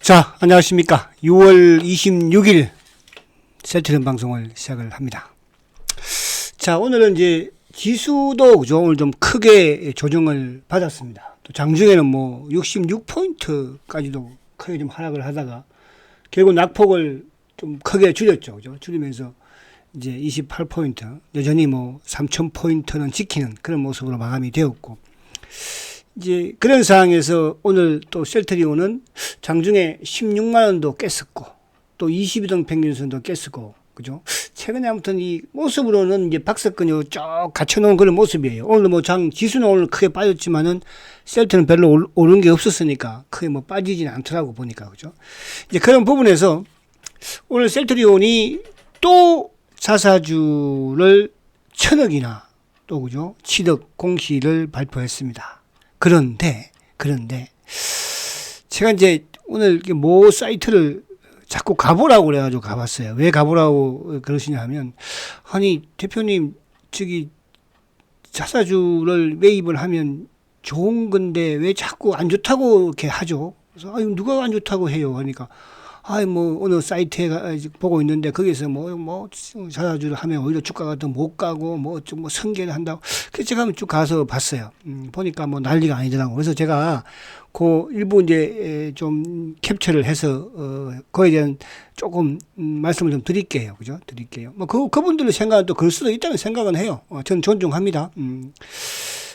자, 안녕하십니까. 6월 26일 셀트리온 방송을 시작을 합니다. 자, 오늘은 이제 지수도 그죠? 오늘 좀 크게 조정을 받았습니다. 또 장중에는 뭐 66포인트까지도 크게 좀 하락을 하다가 결국 낙폭을 좀 크게 줄였죠. 그죠? 줄이면서 이제 28포인트, 여전히 뭐 3000포인트는 지키는 그런 모습으로 마감이 되었고, 이제 그런 상황에서 오늘 또 셀트리온은 장중에 16만원도 깼었고, 또 22등 평균선도 깼었고, 그죠? 최근에 아무튼 이 모습으로는 이제 박스권이 쭉 갇혀놓은 그런 모습이에요. 오늘 뭐 지수는 오늘 크게 빠졌지만은 셀트는 별로 오른 게 없었으니까 크게 뭐 빠지진 않더라고 보니까, 그죠? 이제 그런 부분에서 오늘 셀트리온이 또 자사주를 1000억이나 또 그죠? 취득 공시를 발표했습니다. 그런데 제가 이제 오늘 모 사이트를 자꾸 가보라고 그래가지고 가봤어요. 왜 가보라고 그러시냐 하면, 아니 대표님 저기 자사주를 매입을 하면 좋은 건데 왜 자꾸 안 좋다고 이렇게 하죠? 그래서 아니 누가 안 좋다고 해요? 하니까 아이 뭐 어느 사이트에 보고 있는데 거기서 뭐 자사주를 하면 오히려 주가가 더 못 가고 뭐 좀 뭐 승계를 한다고. 그래서 제가 쭉 가서 봤어요. 보니까 뭐 난리가 아니더라고. 그래서 제가 그 일부 이제 좀 캡처를 해서 그에 대한 조금 말씀을 좀 드릴게요. 그죠? 드릴게요. 뭐 그분들의 생각은 또 그럴 수도 있다는 생각은 해요. 저는 존중합니다.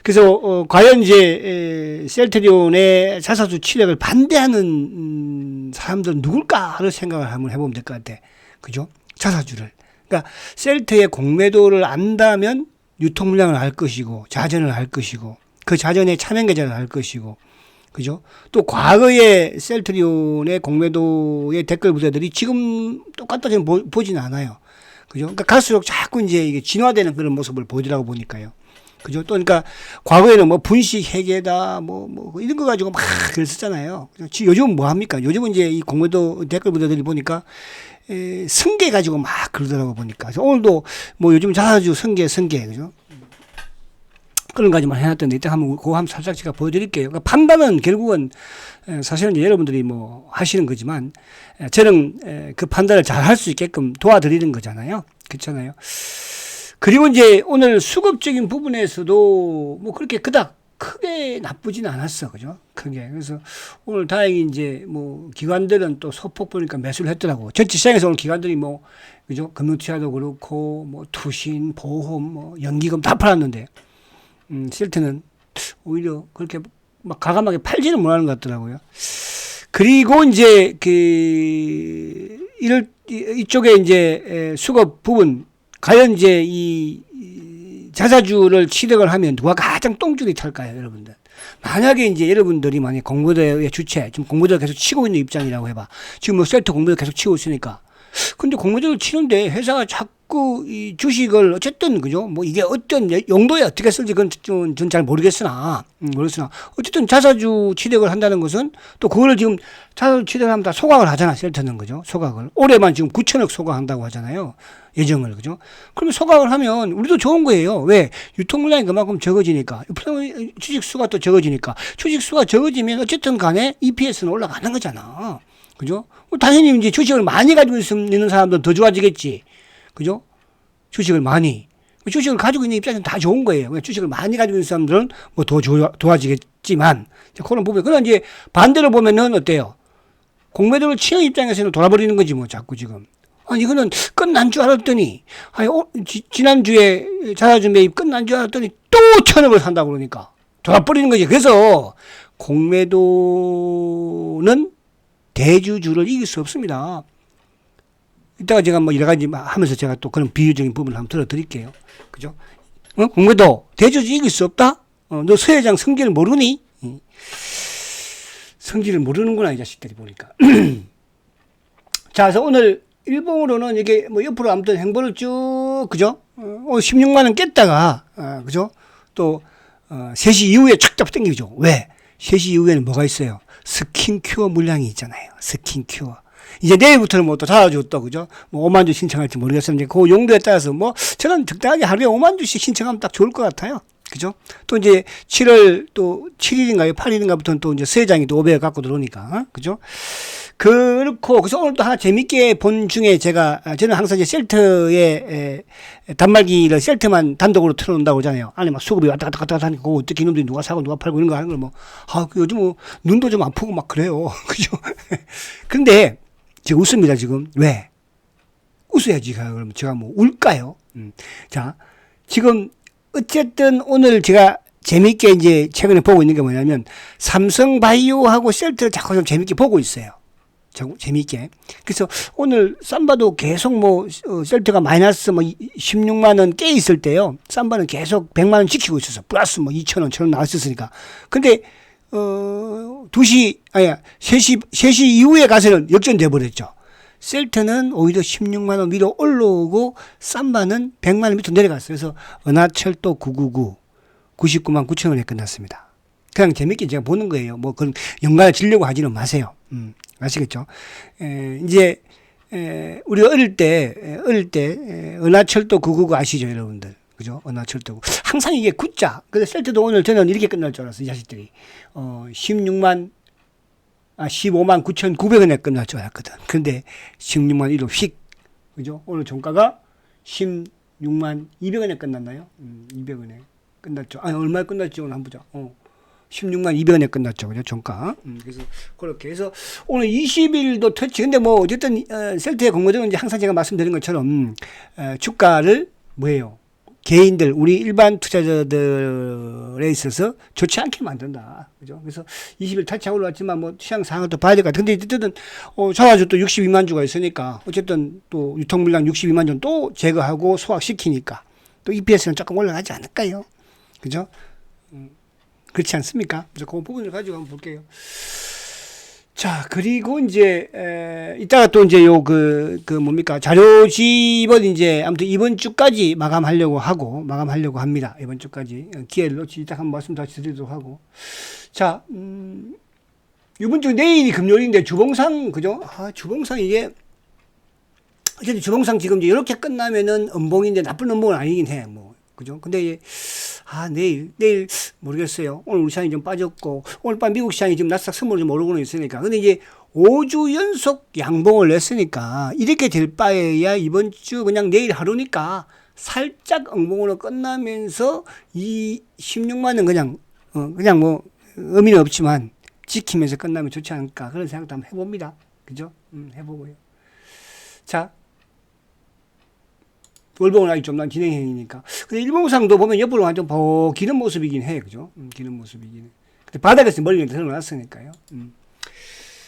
그래서 과연 이제 셀트리온의 자사주 취득을 반대하는 사람들은 누굴까를 생각을 한번 해보면 될 것 같아. 그죠? 자사주를. 그러니까 셀트의 공매도를 안다면 유통 물량을 알 것이고 자전을 알 것이고 그 자전의 차명 계좌를 알 것이고, 그죠? 또 과거의 셀트리온의 공매도의 댓글 부대들이 지금 똑같다 지금 보진 않아요. 그죠? 그러니까 갈수록 자꾸 이제 이게 진화되는 그런 모습을 보이더라고 보니까요. 그죠? 또 그러니까 과거에는 뭐 분식 회계다 뭐 이런 거 가지고 막 그랬었잖아요. 요즘은 뭐 합니까? 요즘은 이제 이 공매도 댓글 부대들이 보니까 승계 가지고 막 그러더라고 보니까. 그래서 오늘도 뭐 요즘 자사주 승계 그죠? 그런 가지만 해놨던데 이따 그거 한번 살짝 제가 보여드릴게요. 그러니까 판단은 결국은 사실은 이제 여러분들이 뭐 하시는 거지만 저는 그 판단을 잘 할 수 있게끔 도와드리는 거잖아요. 그렇잖아요. 그리고 이제 오늘 수급적인 부분에서도 뭐 그렇게 그닥 크게 나쁘진 않았어. 그죠? 크게. 그래서 오늘 다행히 이제 뭐 기관들은 또 소폭 보니까 매수를 했더라고. 전체 시장에서 오늘 기관들이 뭐, 그죠? 금융투자도 그렇고, 뭐 투신, 보험, 뭐 연기금 다 팔았는데, 셀트는 오히려 그렇게 막 과감하게 팔지는 못하는 것 같더라고요. 그리고 이제 이쪽에 이제 수급 부분, 과연 이제 이 자사주를 취득을 하면 누가 가장 똥줄이 탈까요, 여러분들? 만약에 이제 여러분들이 만약에 공매도의 주체, 지금 공매도를 계속 치고 있는 입장이라고 해봐. 지금 뭐 셀트 공매도 계속 치고 있으니까. 근데 공매도를 치는데 회사가 자꾸 이 주식을 어쨌든, 그죠? 뭐 이게 어떤 용도에 어떻게 쓸지 그건 전 잘 모르겠으나, 어쨌든 자사주 취득을 한다는 것은 또 그거를 지금 자사주 취득을 하면 다 소각을 하잖아, 셀트는. 그죠? 소각을. 올해만 지금 9천억 소각한다고 하잖아요. 예정을. 그죠? 그러면 소각을 하면 우리도 좋은 거예요. 왜? 유통 물량이 그만큼 적어지니까. 주식 수가 또 적어지니까. 주식 수가 적어지면 어쨌든 간에 EPS는 올라가는 거잖아. 그죠? 당연히 이제 주식을 많이 가지고 있는 사람들은 더 좋아지겠지. 그죠? 주식을 가지고 있는 입장에서는 다 좋은 거예요. 주식을 많이 가지고 있는 사람들은 뭐 더 좋아지겠지만, 그런 부분. 그러나 이제 반대로 보면은 어때요? 공매도를 치는 입장에서는 돌아버리는 거지, 뭐, 자꾸 지금. 아니, 이거는 끝난 줄 알았더니, 지난주에 자사주 매입 끝난 줄 알았더니 또 1000억을 산다고 그러니까 돌아버리는 거지. 그래서 공매도는 대주주를 이길 수 없습니다. 이따가 제가 뭐 여러 가지 하면서 제가 또 그런 비유적인 부분을 한번 들어드릴게요. 그죠? 공매도 대주주 이길 수 없다? 너 서 회장 성질을 모르니? 성질을 모르는구나, 이 자식들이 보니까. 자, 그래서 오늘 일봉으로는 이게 뭐 옆으로 아무튼 행보를 쭉, 그죠? 16만원 깼다가, 그죠? 또, 3시 이후에 착 잡아 당기죠. 왜? 3시 이후에는 뭐가 있어요? 스킨큐어 물량이 있잖아요. 스킨큐어. 이제 내일부터는 뭐 또 자사주 또, 그죠? 뭐 5만 주 신청할지 모르겠습니다. 그 용도에 따라서 뭐, 저는 적당하게 하루에 5만 주씩 신청하면 딱 좋을 것 같아요. 그죠? 또 이제 7월 또 7일인가요? 8일인가부터는 또 이제 세장이 또 500을 갖고 들어오니까. 그죠? 그렇고, 그래서 오늘 또 하나 재밌게 본 중에 저는 항상 이제 셀트의 단말기를 셀트만 단독으로 틀어놓는다고 하잖아요. 안에 막 수급이 왔다 갔다 하니까, 그거 어떻게 이놈들이 누가 사고 누가 팔고 이런 거 하는 걸 뭐, 요즘 뭐, 눈도 좀 아프고 막 그래요. 그죠? 근데, 제가 웃습니다, 지금. 왜? 웃어야지. 그럼 제가 뭐, 울까요? 자, 지금, 어쨌든 오늘 제가 재밌게 이제 최근에 보고 있는 게 뭐냐면, 삼성바이오하고 셀트를 자꾸 좀 재밌게 보고 있어요. 재미있게. 그래서 오늘 삼바도 계속 뭐 셀트가 마이너스 뭐 16만 원 깨 있을 때요. 삼바는 계속 100만 원 지키고 있었어. 플러스 뭐 2천 원, 1천 원 나왔었으니까. 근데 3시 이후에 가서는 역전돼 버렸죠. 셀트는 오히려 16만 원 위로 올라오고 삼바는 100만 원 밑으로 내려갔어요. 그래서 은하철도 999 99만 9천 원에 끝났습니다. 그냥 재밌게 제가 보는 거예요. 뭐 그런 연관을 지려고 하지는 마세요. 아시겠죠? 이제 우리가 어릴 때 은하철도 999 아시죠, 여러분들? 그죠? 은하철도 항상 이게 굿자. 근데 셀트도 오늘 저는 이렇게 끝날 줄 알았어요, 이 자식들이. 15만 9,900원에 끝날 줄 알았거든. 근데 16만 1로 휙. 그죠? 오늘 종가가 16만 200원에 끝났나요? 200원에 끝났죠. 아니, 얼마에 끝났지? 오늘 한번 보자. 16만 200원에 끝났죠. 그죠? 종가. 그래서 그렇게 해서 오늘 20일도 터치. 근데 뭐 어쨌든 셀트의 공모전은 이제 항상 제가 말씀드린 것처럼 주가를 뭐예요? 개인들, 우리 일반 투자자들에 있어서 좋지 않게 만든다. 그죠? 그래서 20일 탈취하고 올라왔지만 뭐 시장 상황을 또 봐야 될 것 같아요. 근데 어쨌든 자사주 또 62만 주가 있으니까 어쨌든 또 유통물량 62만 주 또 제거하고 소화시키니까 또 EPS는 조금 올라가지 않을까요? 그죠? 그렇지 않습니까? 그래서 그 부분을 가지고 한번 볼게요. 자, 그리고 이제, 이따가 또 이제 뭡니까. 자료집은 이제, 아무튼 이번 주까지 마감하려고 합니다. 이번 주까지. 기회를 놓치, 이따 한번 말씀 다시 드리도록 하고. 자, 이번 주 내일이 금요일인데 주봉상, 그죠? 주봉상 이게, 어쨌든 주봉상 지금 이제 이렇게 끝나면은 음봉인데 나쁜 음봉은 아니긴 해. 뭐, 그죠? 근데 내일 모르겠어요. 오늘 우리 시장이 좀 빠졌고 오늘 밤 미국 시장이 지금 나스닥 선물을 좀 오르고는 있으니까. 근데 이제 5주 연속 양봉을 냈으니까 이렇게 될 바에야 이번 주 그냥 내일 하루니까 살짝 음봉으로 끝나면서 이 16만 원 그냥 뭐 의미는 없지만 지키면서 끝나면 좋지 않을까 그런 생각도 한번 해봅니다. 그죠? 해보고요. 자. 월봉은 아직 좀 난 진행형이니까. 근데 일봉상도 보면 옆으로 완전 기는 모습이긴 해. 그죠? 기는 모습이긴 해. 근데 바닥에서 멀리 들어놨으니까요.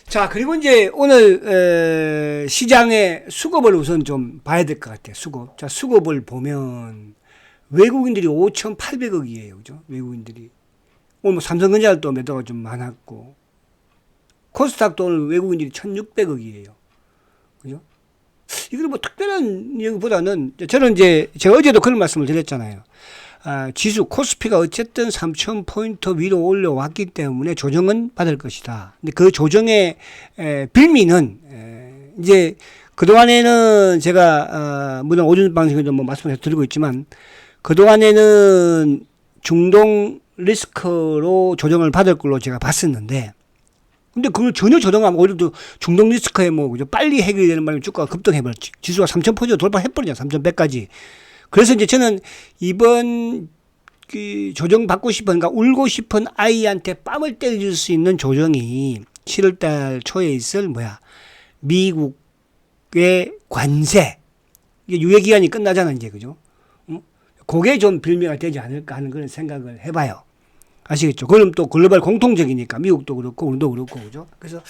자, 그리고 이제 오늘, 시장의 수급을 우선 좀 봐야 될 것 같아요. 수급. 자, 수급을 보면 외국인들이 5,800억이에요. 그죠? 외국인들이. 오늘 뭐 삼성전자도 매도가 좀 많았고, 코스닥도 오늘 외국인들이 1,600억이에요. 그죠? 이거는 뭐 특별한 얘기보다는 저는 이제 제가 어제도 그런 말씀을 드렸잖아요. 지수 코스피가 어쨌든 3,000포인트 위로 올려왔기 때문에 조정은 받을 것이다. 근데 그 조정의 빌미는 이제 그동안에는 제가 물론 오전 방송에도 뭐 말씀을 드리고 있지만 그동안에는 중동 리스크로 조정을 받을 걸로 제가 봤었는데 근데 그걸 전혀 조정하면 오히려 또 중동 리스크에 뭐 그죠 빨리 해결이 되는 바람에 주가가 급등해버렸지. 지수가 3,000포인트 돌파해버리냐 3,100까지. 그래서 이제 저는 이번 조정 받고 싶은, 그러니까 울고 싶은 아이한테 뺨을 때려줄 수 있는 조정이 7월달 초에 있을 미국의 관세 이게 유예 기간이 끝나잖아 이제 그죠? 그게 좀 빌미가 되지 않을까 하는 그런 생각을 해봐요. 아시겠죠? 그럼 또 글로벌 공통적이니까 미국도 그렇고 우리도 그렇고 그죠? 그래서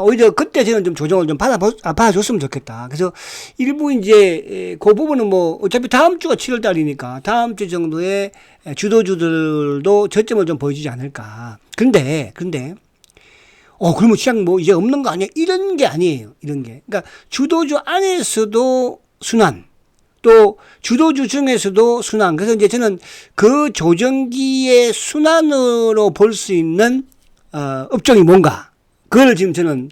오히려 그때 저는 좀 조정을 좀 받아줬으면 좋겠다. 그래서 일부 이제 그 부분은 뭐 어차피 다음 주가 7월 달이니까 다음 주 정도에 주도주들도 저점을 좀 보여주지 않을까. 그런데 그러면 시장 뭐 이제 없는 거 아니야? 이런 게 아니에요. 이런 게. 그러니까 주도주 안에서도 순환. 또 주도주 중에서도 순환. 그래서 이제 저는 그 조정기의 순환으로 볼 수 있는 업종이 뭔가 그걸 지금 저는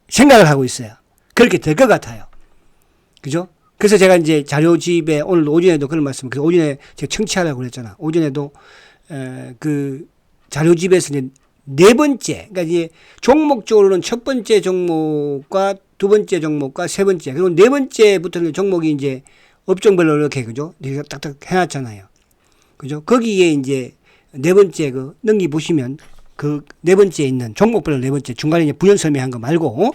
생각을 하고 있어요. 그렇게 될 것 같아요. 그죠? 그래서 제가 이제 자료집에 오늘 오전에도 그런 말씀, 오전에 제가 청취하라고 그랬잖아. 오전에도 그 자료집에서 이제 네 번째, 그러니까 이제 종목적으로는 첫 번째 종목과 두 번째 종목과 세 번째, 그리고 네 번째부터는 종목이 이제 업종별로 이렇게, 그죠? 이렇게 딱딱 해놨잖아요. 그죠? 거기에 이제 네 번째 그 넘기 보시면 그 네 번째에 있는 종목별로 네 번째 중간에 이제 부연설명한 거 말고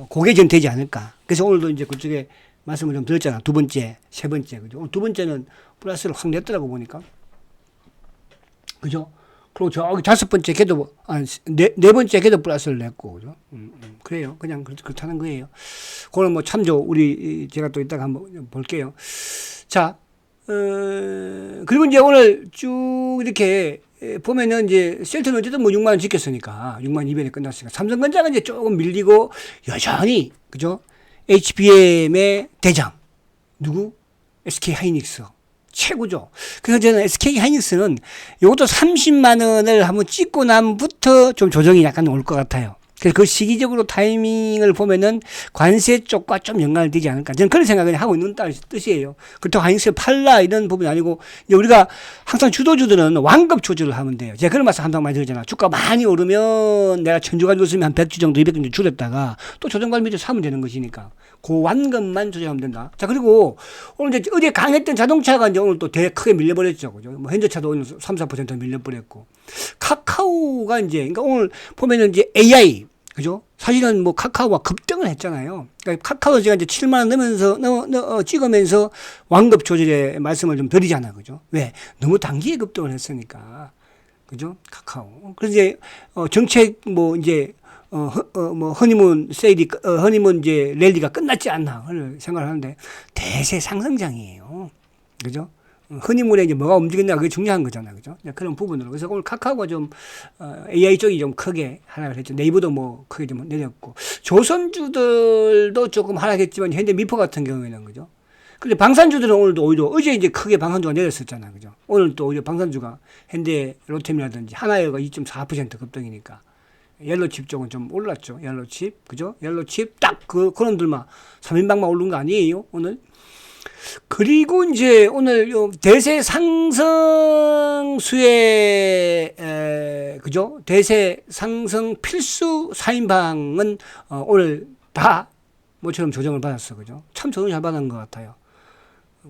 그게 좀 되지 않을까. 그래서 오늘도 이제 그쪽에 말씀을 좀 드렸잖아. 두 번째, 세 번째, 그죠? 오늘 두 번째는 플러스를 확 냈더라고 보니까. 그죠? 그리고 저기 다섯 번째 걔도, 네 번째 걔도 플러스를 냈고, 그죠? 그래요. 그냥 그렇다는 거예요. 그걸 뭐 참조, 제가 또 이따가 한번 볼게요. 자, 그리고 이제 오늘 쭉 이렇게 보면은 이제 셀트는 어쨌든 뭐 6만 원 지켰으니까 6만 200원에 끝났으니까 삼성전자가 이제 조금 밀리고 여전히 그죠? HBM의 대장 누구? SK 하이닉스 최고죠. 그래서 저는 SK 하이닉스는 이것도 30만 원을 한번 찍고 나면부터 좀 조정이 약간 올 것 같아요. 그래서 그 시기적으로 타이밍을 보면은 관세 쪽과 좀 연관이 되지 않을까. 저는 그런 생각을 하고 있는 뜻이에요. 그렇다고 하이닉스를 팔라 이런 부분이 아니고, 우리가 항상 주도주들은 완급 조절을 하면 돼요. 제가 그런 말씀 한다고 많이 드리잖아. 주가 많이 오르면 내가 천주 가지고 있으면 한 100주 정도, 200주 정도 줄였다가 또 조정관 밑에 사면 되는 것이니까. 그 완급만 조정하면 된다. 자, 그리고 오늘 이제 어제 강했던 자동차가 이제 오늘 또 되게 크게 밀려버렸죠. 그죠? 뭐 현대차도 오늘 3, 4% 밀려버렸고. 카카오가 이제, 그러니까 오늘 보면은 이제 AI, 그죠? 사실은 뭐 카카오가 급등을 했잖아요. 그러니까 카카오 제가 이제 7만 원 넣으면서, 찍으면서 완급 조절의 말씀을 좀 드리잖아. 그죠? 왜? 너무 단기에 급등을 했으니까. 그죠? 카카오. 그래서 이제, 정책 뭐 이제, 뭐 허니문 세일이, 허니문 이제 랠리가 끝났지 않나 생각을 하는데 대세 상승장이에요. 그죠? 허니문에 이제 뭐가 움직였나 그게 중요한 거잖아요. 그죠? 그런 부분으로. 그래서 오늘 카카오가 좀, AI 쪽이 좀 크게 하락을 했죠. 네이버도 뭐 크게 좀 내렸고. 조선주들도 조금 하락했지만 현대 미포 같은 경우에는 그죠? 근데 방산주들은 오늘도 오히려 어제 이제 크게 방산주가 내렸었잖아요. 그죠? 오늘 또 오히려 방산주가 현대 로템이라든지 하나여가 2.4% 급등이니까. 옐로칩 쪽은 좀 올랐죠. 옐로칩. 그죠? 옐로칩 딱 그놈들만 3인방만 오른 거 아니에요? 오늘. 그리고 이제 오늘 요 대세 상승수의 그죠? 대세 상승 필수 4인방은 오늘 다 뭐처럼 조정을 받았어. 그죠? 참 조정 잘 받은 것 같아요.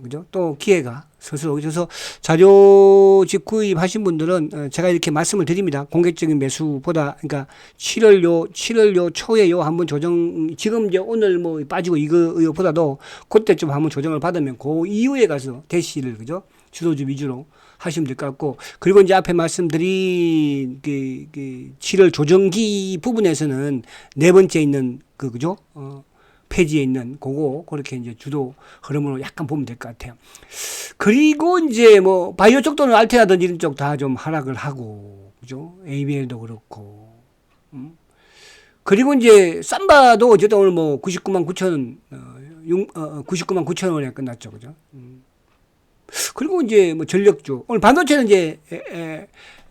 그죠? 또 기회가 스스로. 그래서 자료집 구입하신 분들은 제가 이렇게 말씀을 드립니다. 공개적인 매수보다, 그러니까 7월 초에 한번 조정, 지금 이제 오늘 뭐 빠지고 이거보다도 그때 좀 한번 조정을 받으면 그 이후에 가서 대시를, 그죠? 주도주 위주로 하시면 될 것 같고, 그리고 이제 앞에 말씀드린 그 7월 조정기 부분에서는 네 번째 있는 그죠? 페이지에 있는 그렇게 이제 주도 흐름으로 약간 보면 될 것 같아요. 그리고 이제 뭐 바이오 쪽도는 알테라든지 이런 쪽 다 좀 하락을 하고, 그죠? ABL도 그렇고. 그리고 이제 삼바도 어쨌든 오늘 뭐 99만 9천 99만 9천 원에 끝났죠. 그죠? 그리고 이제 뭐 전력주. 오늘 반도체는 이제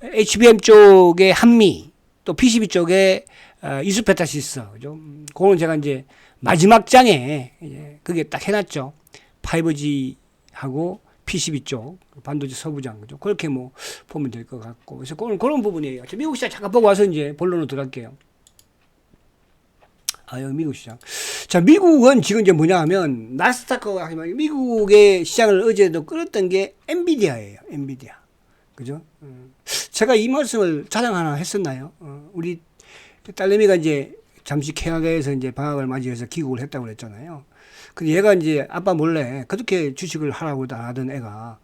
HBM 쪽에 한미, 또 PCB 쪽에 이수페타시스. 그죠? 그거는 제가 이제 마지막 장에 그게 딱 해놨죠. 5G하고 PCB 쪽 반도체 서부장, 그죠? 그렇게 뭐 보면 될 것 같고. 그래서 그런 부분이에요. 미국 시장 잠깐 보고 와서 이제 본론으로 들어갈게요. 여기 미국 시장. 자, 미국은 지금 이제 뭐냐 하면 나스닥과 미국의 시장을 어제도 끌었던 게 엔비디아예요. 엔비디아. 그죠? 제가 이 말씀을 자랑 하나 했었나요? 우리 딸내미가 이제 잠시 캐나다에서 이제 방학을 맞이해서 귀국을 했다고 그랬잖아요. 근데 얘가 이제 아빠 몰래 그렇게 주식을 하라고 하던 애가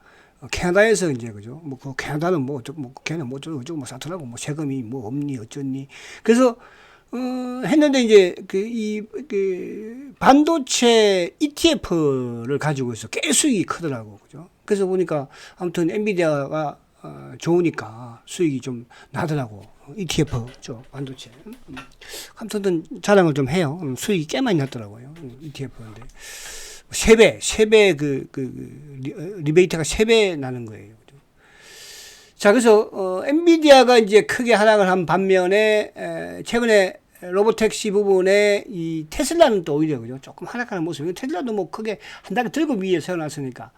캐나다에서 이제 그죠? 뭐 그 캐나다는 뭐 걔는 뭐 어쩌고 뭐 사투라고 뭐 세금이 뭐 없니 어쩌니. 그래서 했는데 이제 그 반도체 ETF를 가지고 있어. 꽤 수익이 크더라고. 그죠? 그래서 보니까 아무튼 엔비디아가 좋으니까 수익이 좀 나더라고. ETF 쪽 반도체. 아무튼 자랑을 좀 해요. 수익이 꽤 많이 났더라고요. ETF인데 3배 리베이트가 3배 나는 거예요. 그죠? 자, 그래서 엔비디아가 이제 크게 하락을 한 반면에 최근에 로보택시 부분에 이 테슬라는 또 오히려 그죠? 조금 하락하는 모습. 테슬라도 뭐 크게 한 단계 들고 위에 세워놨으니까.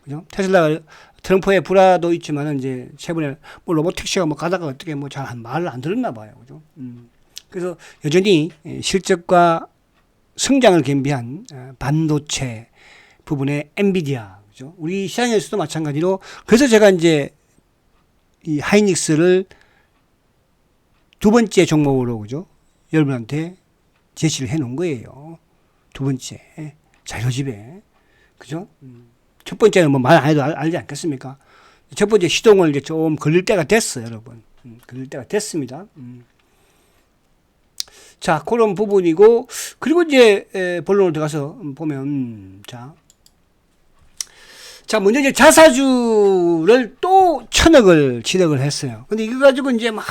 그죠? 테슬라가 트럼프의 불화도 있지만은 이제 최근에 뭐 로보택시가 뭐 가다가 어떻게 뭐 잘 말을 안 들었나 봐요. 그죠? 그래서 여전히 실적과 성장을 겸비한 반도체 부분의 엔비디아. 그죠? 우리 시장에서도 마찬가지로 그래서 제가 이제 이 하이닉스를 두 번째 종목으로 그죠? 여러분한테 제시를 해 놓은 거예요. 두 번째. 자료집에. 그죠? 첫 번째는 뭐 말 안 해도 알지 않겠습니까? 첫 번째 시동을 이제 좀 걸릴 때가 됐어요, 여러분. 걸릴 때가 됐습니다. 자, 그런 부분이고, 그리고 이제, 본론으로 들어가서 보면, 자, 먼저 이제 자사주를 또 1,000억을 취득을 했어요. 근데 이거 가지고 이제 막,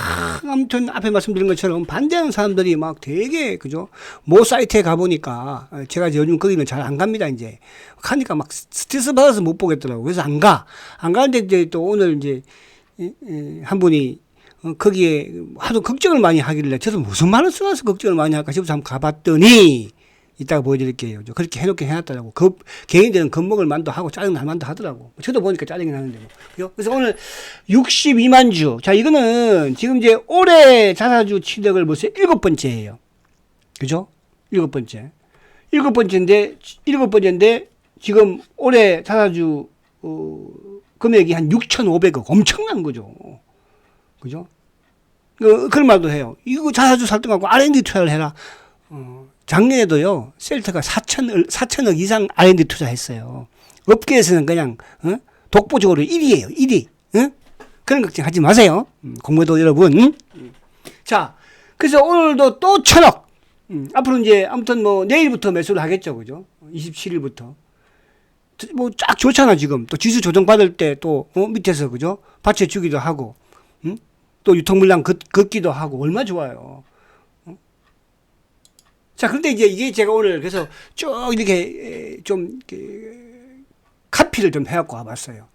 아무튼 앞에 말씀드린 것처럼 반대하는 사람들이 막 되게, 그죠? 모 사이트에 가보니까, 제가 이제 요즘 거기는 잘 안 갑니다, 이제. 가니까 막 스트레스 받아서 못 보겠더라고요. 그래서 안 가. 안 가는데 이제 또 오늘 이제, 한 분이, 거기에 하도 걱정을 많이 하길래 저도 무슨 말을 써놔서 걱정을 많이 할까 싶어서 한번 가봤더니, 이따가 보여드릴게요. 그렇게 해놓게 해놨더라고. 개인들은 겁먹을 만도 하고 짜증날 만도 하더라고. 저도 보니까 짜증이 나는데 뭐. 그래서 오늘 62만 주. 자, 이거는 지금 이제 올해 자사주 취득을 벌써 7번째예요. 그죠? 7번째. 7번째인데 지금 올해 자사주 금액이 한 6,500억. 엄청난 거죠. 그죠? 그런 말도 해요. 이거 자사주 살등하고 R&D 투자를 해라. 작년에도요, 셀트가 4천억 이상 R&D 투자했어요. 업계에서는 그냥, 독보적으로 1위예요 1위. 그런 걱정 하지 마세요. 공부도 여러분. 자, 그래서 오늘도 또 1,000억. 앞으로 이제, 아무튼 뭐, 내일부터 매수를 하겠죠. 그죠? 27일부터. 뭐, 쫙 좋잖아, 지금. 또 지수 조정받을 때 또, 밑에서, 그죠? 받쳐주기도 하고, 또 유통물량 걷기도 하고, 얼마나 좋아요. 자, 그런데 이제 이게 제가 오늘 그래서 쭉 이렇게 좀 카피를 좀 해갖고 와봤어요.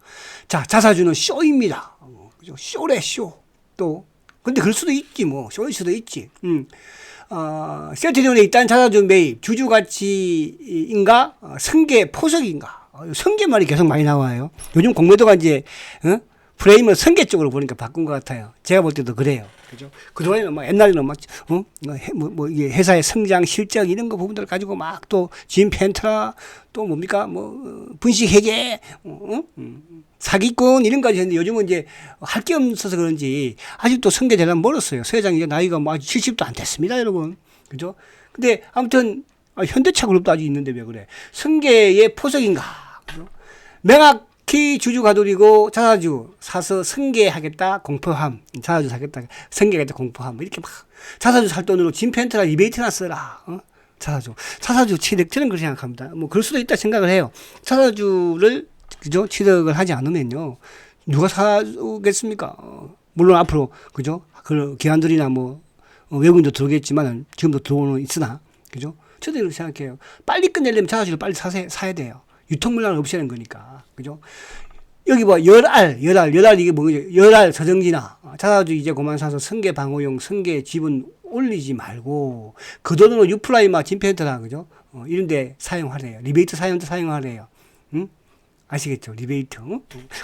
자, 자사주는 쇼입니다. 그죠? 쇼래, 쇼. 또, 근데 그럴 수도 있지, 뭐. 쇼일 수도 있지. 셀트리온에 있다는 자사주 매입, 주주가치인가, 승계 포석인가. 승계 말이 계속 많이 나와요. 요즘 공매도가 이제, 프레임을 승계 쪽으로 보니까 바꾼 것 같아요. 제가 볼 때도 그래요. 그죠? 그동안에는 막 옛날에는 막, 이게 회사의 성장, 실적 이런 거 부분들을 가지고 막 또 진 펜트라 또 뭡니까? 분식 회계, 사기꾼 이런 까지 했는데 요즘은 이제 할 게 없어서 그런지 아직도 승계되려면 멀었어요. 서 회장이 나이가 뭐 아직 70도 안 됐습니다, 여러분. 그죠? 근데 아무튼 현대차 그룹도 아직 있는데 왜 그래? 승계의 포석인가? 그죠? 명확히 주주 가돌이고 자사주 사서 승계하겠다 공포함, 자사주 사겠다 승계하겠다 공포함, 이렇게 막 자사주 살 돈으로 진 펜트라 리베이트나 써라. 자사주 취득, 저는 그렇게 생각합니다. 뭐 그럴 수도 있다 생각을 해요. 자사주를 그죠? 취득을 하지 않으면요 누가 사겠습니까? 물론 앞으로 그죠? 그 기관들이나 뭐 외국인도 들어오겠지만 지금도 들어오는 있으나 그죠? 저도 이렇게 생각해요. 빨리 끝내려면 자사주를 빨리 사야 돼요. 유통물량을 없애는 거니까. 그죠? 여기 뭐, 열알, 이게 뭐죠? 열알 서정지나, 자사주 이제 그만 사서 승계 방어용, 승계 지분 올리지 말고, 그 돈으로 유플라이마, 진펜트나, 그죠? 이런데 사용하래요. 리베이트 사용하래요. 응? 아시겠죠? 리베이트.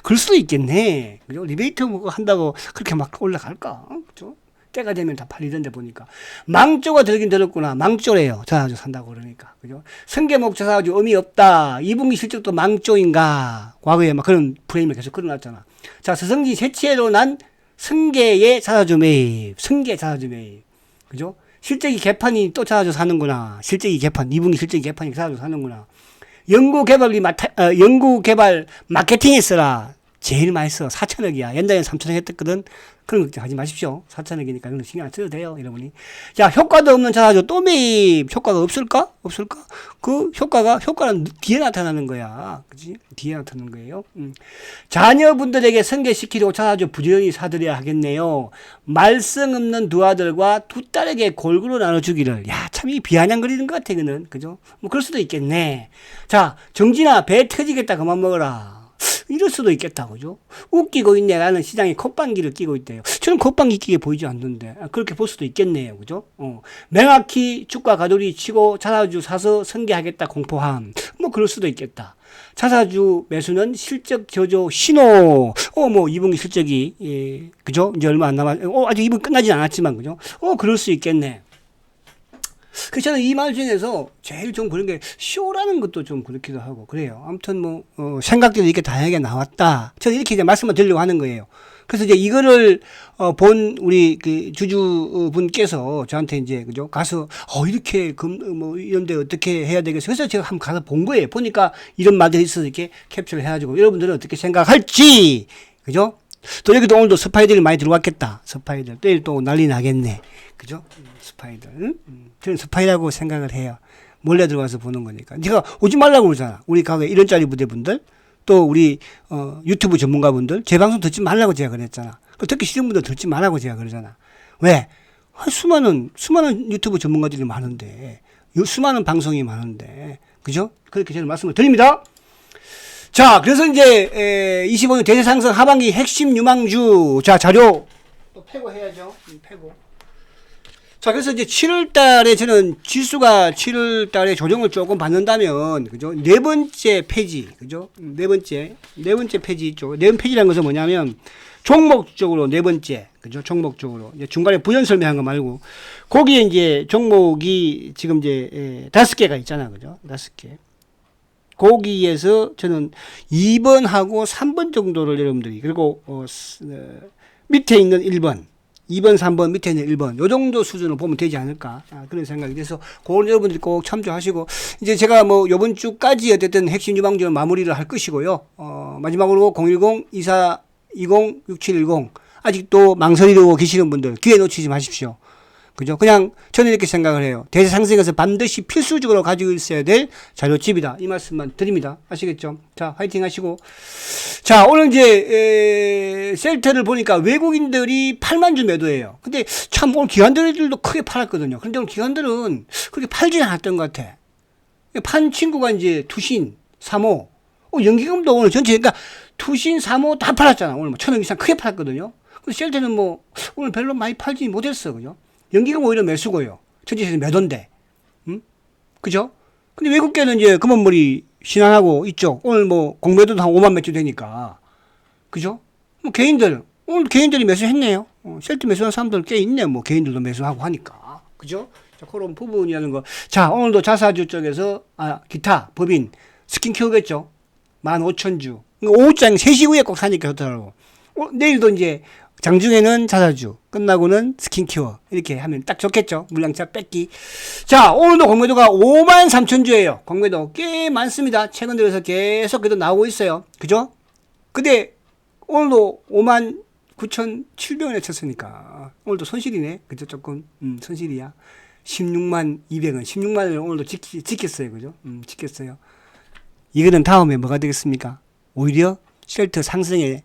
그럴 수도 있겠네. 그죠? 리베이트 뭐 한다고 그렇게 막 올라갈까? 그죠? 때가 되면 다 팔리던데 보니까. 망조가 들긴 들었구나. 망조래요. 자사주 산다고 그러니까. 그죠? 승계목 자사주 의미 없다. 2분기 실적도 망조인가. 과거에 막 그런 프레임을 계속 끌어놨잖아. 자, 서성지 세치해로 난 승계의 자사주 매입. 승계 자사주 매입. 그죠? 실적이 개판이 또 자사주 사는구나. 실적이 개판. 2분기 실적이 개판이 자사주 사는구나. 연구개발 마케팅에 써라. 제일 많이 써. 4천억이야. 옛날에는 3천억 했었거든. 그런 걱정 하지 마십시오. 4천억이니까 그런 거 신경 안 써도 돼요, 여러분이. 자, 효과도 없는 자사주 또 매입. 효과가 없을까? 그 효과는 뒤에 나타나는 거야. 그지? 뒤에 나타나는 거예요. 자녀분들에게 승계시키려고 자사주 부지런히 사들여야 하겠네요. 말썽 없는 두 아들과 두 딸에게 골고루 나눠주기를. 야, 참 이 비아냥거리는 것 같아, 이거는. 그죠? 뭐 그럴 수도 있겠네. 자, 정진아, 배 터지겠다. 그만 먹어라. 이럴 수도 있겠다, 그죠? 웃기고 있네. 라는 시장에 콧방귀를 끼고 있대요. 저는 콧방귀 끼게 보이지 않는데, 그렇게 볼 수도 있겠네요, 그죠? 맹학히 주가 가돌이 치고 자사주 사서 선계하겠다 공포함. 뭐, 그럴 수도 있겠다. 자사주 매수는 실적 저조 신호. 뭐, 2분기 실적이, 예, 그죠? 이제 얼마 안 아직 2분 끝나진 않았지만, 그죠? 그럴 수 있겠네. 그래서 저는 이 말 중에서 제일 좀 그런 게 쇼라는 것도 좀 그렇기도 하고 그래요. 아무튼 뭐 생각들이 이렇게 다양하게 나왔다. 저는 이렇게 이제 말씀을 드리려고 하는 거예요. 그래서 이제 이거를 본 우리 그 주주분께서 저한테 이제 그죠 가서 이렇게 뭐 이런데 어떻게 해야 되겠어. 그래서 제가 한번 가서 본 거예요. 보니까 이런 말들이 있어서 이렇게 캡처를 해가지고 여러분들은 어떻게 생각할지 그죠? 또 여기도 오늘도 스파이들이 많이 들어왔겠다. 스파이들 내일 또 난리 나겠네. 그죠? 스파이들. 저는 스파이라고 생각을 해요. 몰래 들어가서 보는 거니까. 제가 오지 말라고 그러잖아. 우리 가게 이런짜리 부대분들, 또 우리 유튜브 전문가분들, 제 방송 듣지 말라고 제가 그랬잖아. 듣기 싫은 분들 듣지 말라고 제가 그러잖아. 왜? 수많은 유튜브 전문가들이 많은데, 수많은 방송이 많은데, 그죠? 그렇게 저는 말씀을 드립니다. 자, 그래서 이제 25년 대세상승 하반기 핵심 유망주. 자, 자료 또 패고 해야죠. 패고. 자, 그래서 이제 7월 달에 저는 지수가 7월 달에 조정을 조금 받는다면, 그죠? 네 번째 폐지, 그죠? 네 번째 폐지 있죠. 네 번째 폐지라는 것은 뭐냐면, 종목적으로 네 번째, 그죠? 종목적으로. 이제 중간에 부연 설명한 거 말고, 거기에 이제 종목이 지금 이제 5개가 있잖아, 그죠? 5개. 거기에서 저는 2번하고 3번 정도를 여러분들이, 그리고, 밑에 있는 1번. 2번, 3번, 밑에 있는 1번. 요 정도 수준으로 보면 되지 않을까. 그런 생각이 돼서, 그걸 여러분들이 꼭 참조하시고, 이제 제가 뭐, 요번 주까지 어쨌든 핵심 유망주는 마무리를 할 것이고요. 마지막으로 010-2420-6710. 아직도 망설이고 계시는 분들, 기회 놓치지 마십시오. 그죠? 그냥 저는 이렇게 생각을 해요. 대세 상승에서 반드시 필수적으로 가지고 있어야 될 자료집이다. 이 말씀만 드립니다. 아시겠죠? 자, 화이팅 하시고. 자, 오늘 이제, 셀트를 보니까 외국인들이 8만 주 매도해요. 근데 참 오늘 기관들도 크게 팔았거든요. 그런데 오늘 기관들은 그렇게 팔지 않았던 것 같아. 판 친구가 이제 투신, 3호. 연기금도 오늘 전체, 그러니까 투신, 3호 다 팔았잖아. 오늘 뭐 1,000원 이상 크게 팔았거든요. 근데 셀트는 뭐 오늘 별로 많이 팔지 못했어. 그죠? 연기금 오히려 매수고요. 전체에서 매도인데. 그죠? 근데 외국계는 이제 금원물이 신한하고 이쪽. 오늘 뭐 공매도도 한 5만 몇 주 되니까. 그죠? 뭐 개인들. 오늘 개인들이 매수했네요. 셀트 매수한 사람들 꽤 있네. 뭐 개인들도 매수하고 하니까. 그죠? 자, 그런 부분이라는 거. 자, 오늘도 자사주 쪽에서, 기타, 법인, 스킨케어겠죠? 15,000주. 오후장 3시 후에 꼭 사니까 좋더라고. 내일도 이제 장중에는 자사주, 끝나고는 스킨케어. 이렇게 하면 딱 좋겠죠? 물량차 뺏기. 자, 오늘도 공매도가 53,000주예요. 공매도 꽤 많습니다. 최근 들어서 계속 그래도 나오고 있어요. 그죠? 근데 오늘도 59,700원에 쳤으니까 오늘도 손실이네. 그죠? 조금 손실이야. 162,200원. 16만원을 오늘도 지켰어요. 그죠? 지켰어요. 이거는 다음에 뭐가 되겠습니까? 오히려 셀트 상승에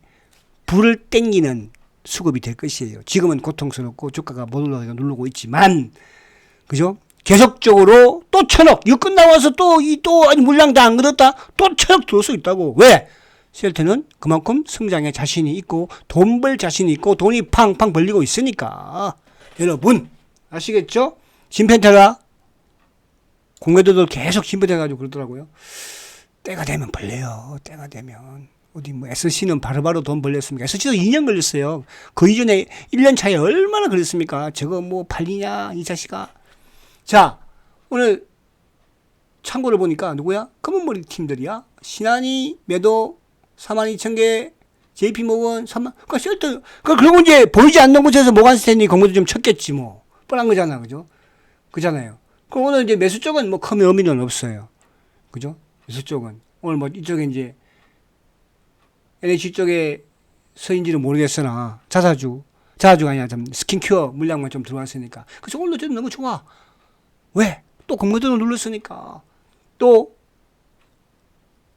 불을 땡기는 수급이 될 것이에요. 지금은 고통스럽고 주가가 못 올라가게 누르고 있지만, 그죠? 계속적으로 또 1,000억, 이거 끝나고 와서 아니, 물량 다 안 그렇다? 또 1,000억 들어올 수 있다고. 왜? 셀트는 그만큼 성장에 자신이 있고, 돈 벌 자신이 있고, 돈이 팡팡 벌리고 있으니까. 여러분, 아시겠죠? 진펜테라, 공매도들 계속 진펜해가지고 그러더라고요. 때가 되면 벌려요. 때가 되면. 어디 뭐 SC는 바로바로 돈 벌렸습니까? SC도 2년 걸렸어요. 그 이전에 1년 차에 얼마나 걸렸습니까? 저거 뭐 팔리냐 이 자식아. 자, 오늘 참고를 보니까 누구야? 검은머리 팀들이야. 신한이 매도 42,000개, JP모건 3만. 그러니까 셀트. 그리고 이제 보이지 않는 곳에서 모간스탠리 공매도 좀 쳤겠지 뭐. 뻔한 거잖아, 그죠? 그잖아요. 그럼 오늘 이제 매수 쪽은 뭐 큰 의미는 없어요. 그죠? 매수 쪽은 오늘 뭐 이쪽에 이제 NH 쪽에 서인지는 모르겠으나 자사주가 아니라 좀 스킨케어 물량만 좀 들어왔으니까. 그래서 오늘도 좀 너무 좋아. 왜? 또 공매도를 눌렀으니까. 또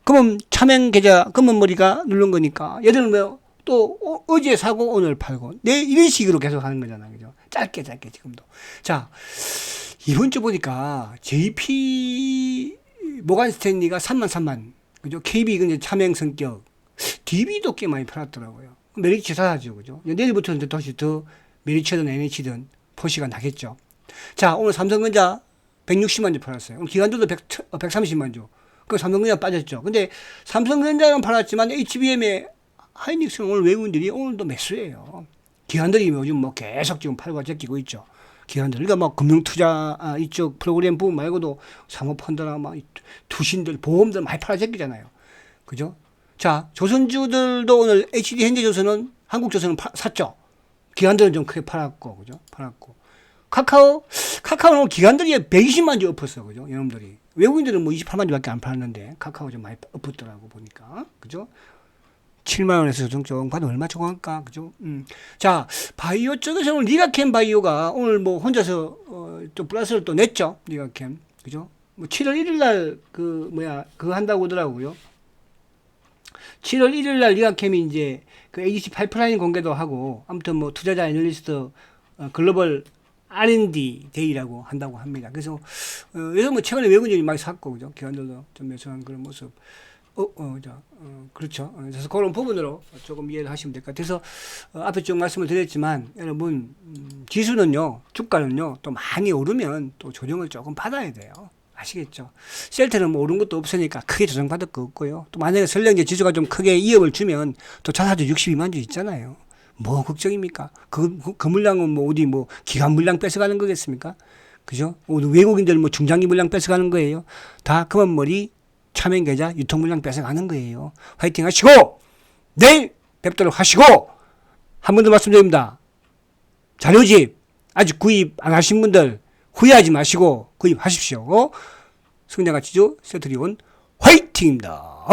금은 차명 계좌 금은머리가 누른 거니까. 얘들은 또 어제 사고 오늘 팔고 이런 식으로 계속 하는 거잖아. 그죠? 짧게 지금도. 자, 이번 주 보니까 JP 모간 스탠리가 3만. 그죠? KB 이건 이제 차명 성격. DB도 꽤 많이 팔았더라고요. 메리츠 사야죠, 그죠? 내일부터는 다시 더 메리츠든 NH든 포시가 나겠죠. 자, 오늘 삼성전자 160만 주 팔았어요. 오늘 기관들도 130만 주. 그 삼성전자 빠졌죠. 근데 삼성전자는 팔았지만 HBM의 하이닉스는 오늘 외국인들이 오늘도 매수해요. 기관들이 요즘 뭐 계속 지금 팔고 제끼고 있죠. 기관들. 그러니까 뭐 금융투자 이쪽 프로그램 부분 말고도 사모펀드나 막 투신들, 보험들 많이 팔아 제끼잖아요. 그죠? 자, 조선주들도 오늘 HD 현대조선은 한국조선은 샀죠. 기관들은 좀 크게 팔았고, 그죠? 팔았고. 카카오는 기관들이 120만 주 엎었어, 그죠? 여러분들이. 외국인들은 뭐 28만 주밖에 안 팔았는데, 카카오 좀 많이 엎었더라고, 보니까. 그죠? 7만원에서 조정 받으면 얼마 조정할까, 그죠? 자, 바이오 쪽에서 오늘 리가캠 바이오가 오늘 뭐 혼자서, 또 플러스를 또 냈죠. 리가캠. 그죠? 뭐 7월 1일 날, 그거 한다고 하더라고요. 7월 1일 날 리가캠이 이제 그 ADC 파이프라인 공개도 하고, 아무튼 뭐 투자자 애널리스트 글로벌 R&D 데이라고 한다고 합니다. 그래서 그래서 뭐 최근에 외국인들이 많이 샀고, 그죠? 기관들도 좀 매수한 그런 모습. 그렇죠. 그래서 그런 부분으로 조금 이해를 하시면 될 것 같아서 앞에 쭉 말씀을 드렸지만 여러분 지수는요, 주가는요 또 많이 오르면 또 조정을 조금 받아야 돼요. 아시겠죠? 셀트는 뭐 오른 것도 없으니까 크게 조정받을 거 없고요. 또 만약에 설령 지수가 좀 크게 이업을 주면 또 자사주 62만 주 있잖아요. 뭐 걱정입니까? 그 물량은 뭐 어디 뭐 기관 물량 뺏어가는 거겠습니까? 그죠? 외국인들 뭐 중장기 물량 뺏어가는 거예요. 다 금은머리 차명 계좌 유통 물량 뺏어가는 거예요. 화이팅 하시고 내일 뵙도록 하시고 한 번 더 말씀드립니다. 자료집 아직 구입 안 하신 분들 후회하지 마시고 구입하십시오. 성장가치주 세트리온 화이팅입니다.